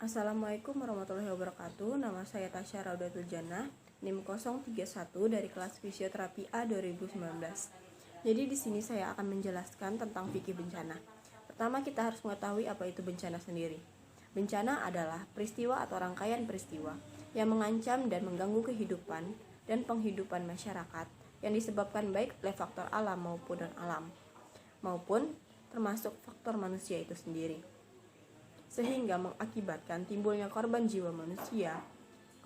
Assalamualaikum warahmatullahi wabarakatuh. Nama saya Tasya Raudatul Jannah, NIM 031 dari kelas Fisioterapi A 2019. Jadi di sini saya akan menjelaskan tentang fikih bencana. Pertama, kita harus mengetahui apa itu bencana sendiri. Bencana adalah peristiwa atau rangkaian peristiwa yang mengancam dan mengganggu kehidupan dan penghidupan masyarakat yang disebabkan baik oleh faktor alam maupun termasuk faktor manusia itu sendiri, sehingga mengakibatkan timbulnya korban jiwa manusia,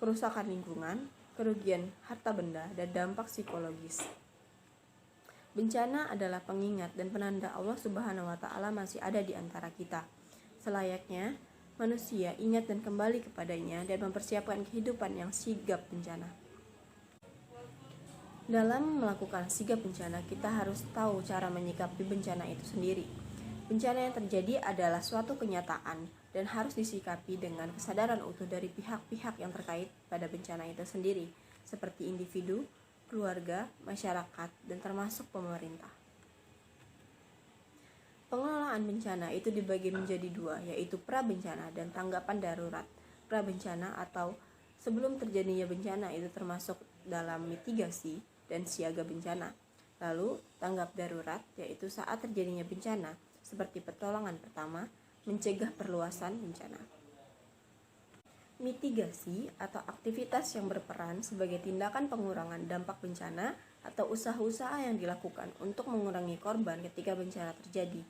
kerusakan lingkungan, kerugian harta benda, dan dampak psikologis. Bencana adalah pengingat dan penanda Allah Subhanahu wa Ta'ala masih ada di antara kita. Selayaknya manusia ingat dan kembali kepadanya dan mempersiapkan kehidupan yang sigap bencana. Dalam melakukan sigap bencana, kita harus tahu cara menyikapi bencana itu sendiri. Bencana yang terjadi adalah suatu kenyataan dan harus disikapi dengan kesadaran utuh dari pihak-pihak yang terkait pada bencana itu sendiri, seperti individu, keluarga, masyarakat, dan termasuk pemerintah. Pengelolaan bencana itu dibagi menjadi dua, yaitu pra-bencana dan tanggapan darurat. Pra-bencana atau sebelum terjadinya bencana itu termasuk dalam mitigasi dan siaga bencana. Lalu tanggap darurat, yaitu saat terjadinya bencana, seperti pertolongan pertama, mencegah perluasan bencana. Mitigasi atau aktivitas yang berperan sebagai tindakan pengurangan dampak bencana atau usaha-usaha yang dilakukan untuk mengurangi korban ketika bencana terjadi,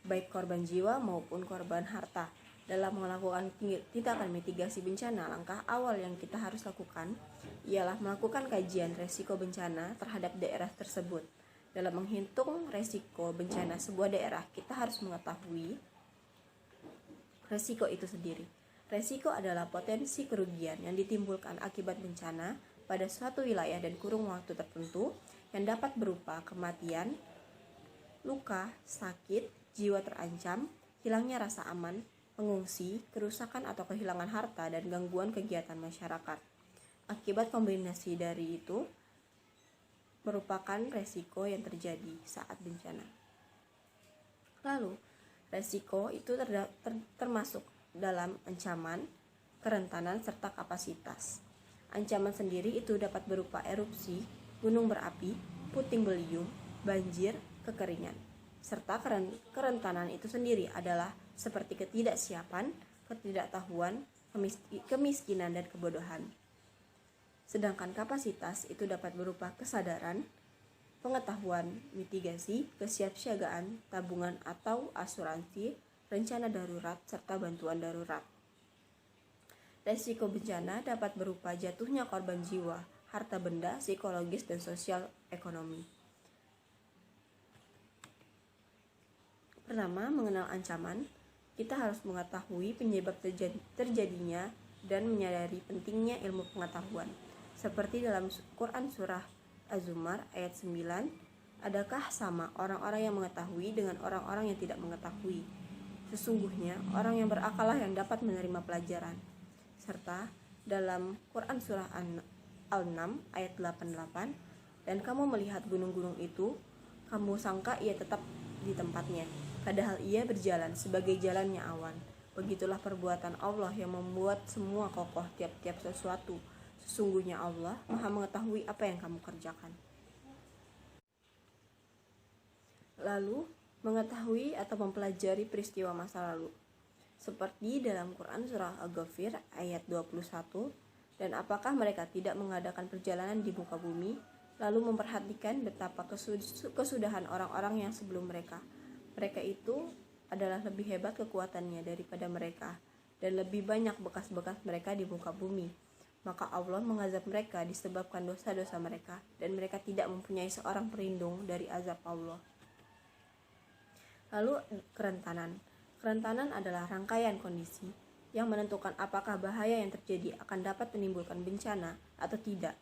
baik korban jiwa maupun korban harta. Dalam melakukan tindakan mitigasi bencana, langkah awal yang kita harus lakukan ialah melakukan kajian resiko bencana terhadap daerah tersebut. Dalam menghitung resiko bencana sebuah daerah, kita harus mengetahui resiko itu sendiri. Resiko adalah potensi kerugian yang ditimbulkan akibat bencana pada suatu wilayah dan kurun waktu tertentu yang dapat berupa kematian, luka, sakit, jiwa terancam, hilangnya rasa aman, pengungsi, kerusakan atau kehilangan harta, dan gangguan kegiatan masyarakat. Akibat kombinasi dari itu merupakan resiko yang terjadi saat bencana. Lalu, resiko itu termasuk dalam ancaman, kerentanan, serta kapasitas. Ancaman sendiri itu dapat berupa erupsi, gunung berapi, puting beliung, banjir, kekeringan. Serta kerentanan itu sendiri adalah seperti ketidaksiapan, ketidaktahuan, kemiskinan, dan kebodohan. Sedangkan kapasitas itu dapat berupa kesadaran, pengetahuan, mitigasi, kesiapsiagaan, tabungan atau asuransi, rencana darurat, serta bantuan darurat. Resiko bencana dapat berupa jatuhnya korban jiwa, harta benda, psikologis, dan sosial ekonomi. Pertama, mengenal ancaman. Kita harus mengetahui penyebab terjadinya dan menyadari pentingnya ilmu pengetahuan. Seperti dalam Quran Surah Az-Zumar ayat 9, adakah sama orang-orang yang mengetahui dengan orang-orang yang tidak mengetahui? Sesungguhnya orang yang berakallah yang dapat menerima pelajaran. Serta dalam Quran Surah Al-An'am ayat 88, dan kamu melihat gunung-gunung itu, kamu sangka ia tetap di tempatnya, padahal ia berjalan sebagai jalannya awan. Begitulah perbuatan Allah yang membuat semua kokoh tiap-tiap sesuatu. Sesungguhnya Allah Maha mengetahui apa yang kamu kerjakan. Lalu, mengetahui atau mempelajari peristiwa masa lalu. Seperti dalam Quran Surah Al-Ghafir ayat 21, dan apakah mereka tidak mengadakan perjalanan di muka bumi, lalu memperhatikan betapa kesudahan orang-orang yang sebelum mereka. Mereka itu adalah lebih hebat kekuatannya daripada mereka, dan lebih banyak bekas-bekas mereka di muka bumi. Maka Allah mengazab mereka disebabkan dosa-dosa mereka, dan mereka tidak mempunyai seorang pelindung dari azab Allah. Lalu kerentanan. Kerentanan adalah rangkaian kondisi yang menentukan apakah bahaya yang terjadi akan dapat menimbulkan bencana atau tidak.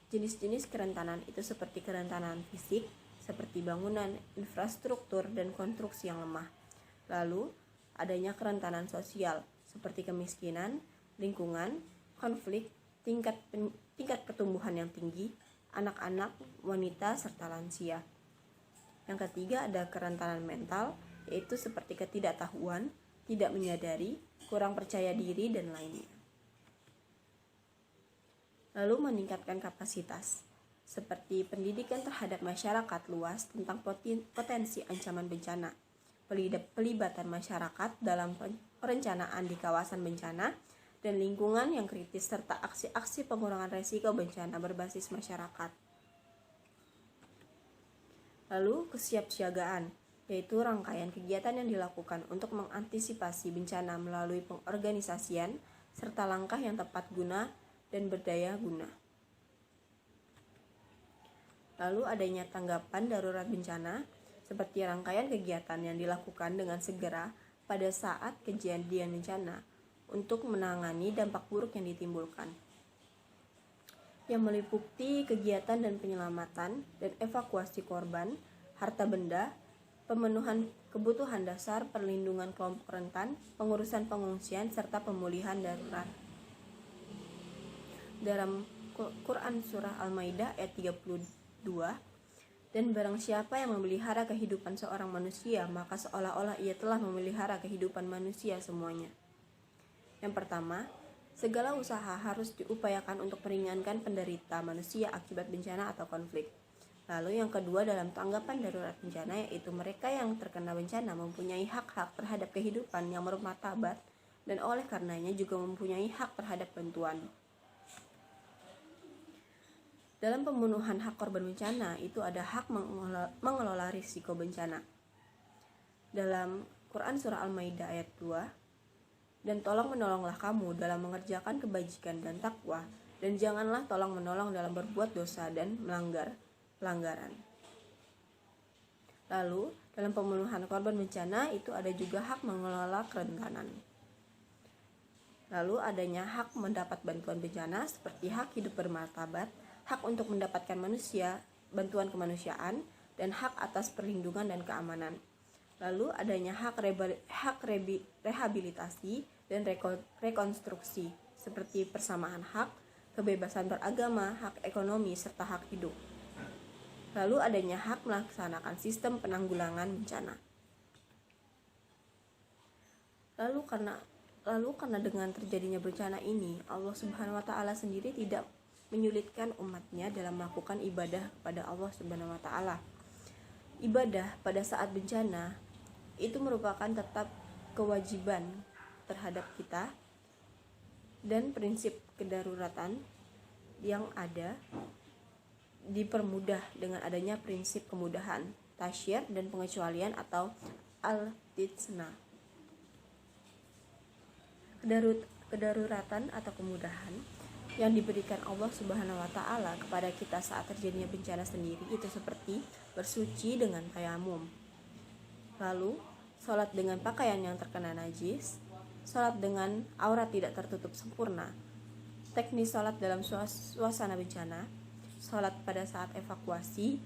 Jenis-jenis kerentanan itu seperti kerentanan fisik, seperti bangunan, infrastruktur, dan konstruksi yang lemah. Lalu, adanya kerentanan sosial, seperti kemiskinan, lingkungan, konflik, tingkat pertumbuhan yang tinggi, anak-anak, wanita, serta lansia. Yang ketiga ada kerentanan mental, yaitu seperti ketidaktahuan, tidak menyadari, kurang percaya diri, dan lainnya. Lalu meningkatkan kapasitas, seperti pendidikan terhadap masyarakat luas tentang potensi ancaman bencana, pelibatan masyarakat dalam perencanaan di kawasan bencana, dan lingkungan yang kritis, serta aksi-aksi pengurangan risiko bencana berbasis masyarakat. Lalu kesiapsiagaan, yaitu rangkaian kegiatan yang dilakukan untuk mengantisipasi bencana melalui pengorganisasian, serta langkah yang tepat guna dan berdaya guna. Lalu adanya tanggapan darurat bencana, seperti rangkaian kegiatan yang dilakukan dengan segera pada saat kejadian bencana untuk menangani dampak buruk yang ditimbulkan, yang meliputi kegiatan dan penyelamatan dan evakuasi korban, harta benda, pemenuhan kebutuhan dasar, perlindungan kelompok rentan, pengurusan pengungsian, serta pemulihan darurat. Dalam Quran Surah Al-Maidah ayat 32, dan barang siapa yang memelihara kehidupan seorang manusia, maka seolah-olah ia telah memelihara kehidupan manusia semuanya. Yang pertama, segala usaha harus diupayakan untuk meringankan penderita manusia akibat bencana atau konflik. Lalu yang kedua, dalam tanggapan darurat bencana, yaitu mereka yang terkena bencana mempunyai hak-hak terhadap kehidupan yang bermartabat dan oleh karenanya juga mempunyai hak terhadap bantuan. Dalam pemenuhan hak korban bencana itu ada hak mengelola risiko bencana. Dalam Quran Surah Al-Maidah ayat 2, dan tolong menolonglah kamu dalam mengerjakan kebajikan dan takwa, dan janganlah tolong menolong dalam berbuat dosa dan pelanggaran. Lalu dalam pemenuhan korban bencana itu ada juga hak mengelola kerentanan. Lalu adanya hak mendapat bantuan bencana seperti hak hidup bermartabat, hak untuk mendapatkan bantuan kemanusiaan, dan hak atas perlindungan dan keamanan. Lalu adanya hak rehabilitasi dan rekonstruksi, seperti persamaan hak, kebebasan beragama, hak ekonomi, serta hak hidup. Lalu adanya hak melaksanakan sistem penanggulangan bencana. Lalu karena dengan terjadinya bencana ini, Allah Subhanahu wa Ta'ala sendiri tidak menyulitkan umatnya dalam melakukan ibadah kepada Allah Subhanahu wa Ta'ala. Ibadah pada saat bencana itu merupakan tetap kewajiban terhadap kita, dan prinsip kedaruratan yang ada dipermudah dengan adanya prinsip kemudahan, tasyir, dan pengecualian atau al-titsna. Kedaruratan atau kemudahan yang diberikan Allah Subhanahu wa Ta'ala kepada kita saat terjadinya bencana sendiri itu seperti bersuci dengan tayamum, lalu sholat dengan pakaian yang terkena najis, sholat dengan aurat tidak tertutup sempurna, teknis sholat dalam suasana bencana, sholat pada saat evakuasi,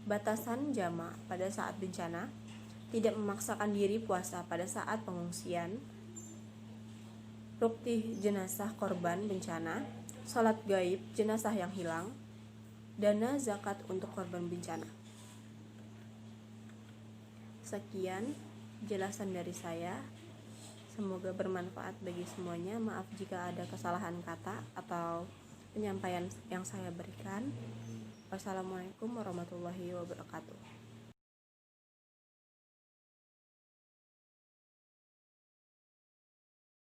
batasan jamak pada saat bencana, tidak memaksakan diri puasa pada saat pengungsian, rukti jenazah korban bencana, sholat gaib jenazah yang hilang, dana zakat untuk korban bencana. Sekian jelasan dari saya, semoga bermanfaat bagi semuanya. Maaf jika ada kesalahan kata atau penyampaian yang saya berikan. Wassalamualaikum warahmatullahi wabarakatuh.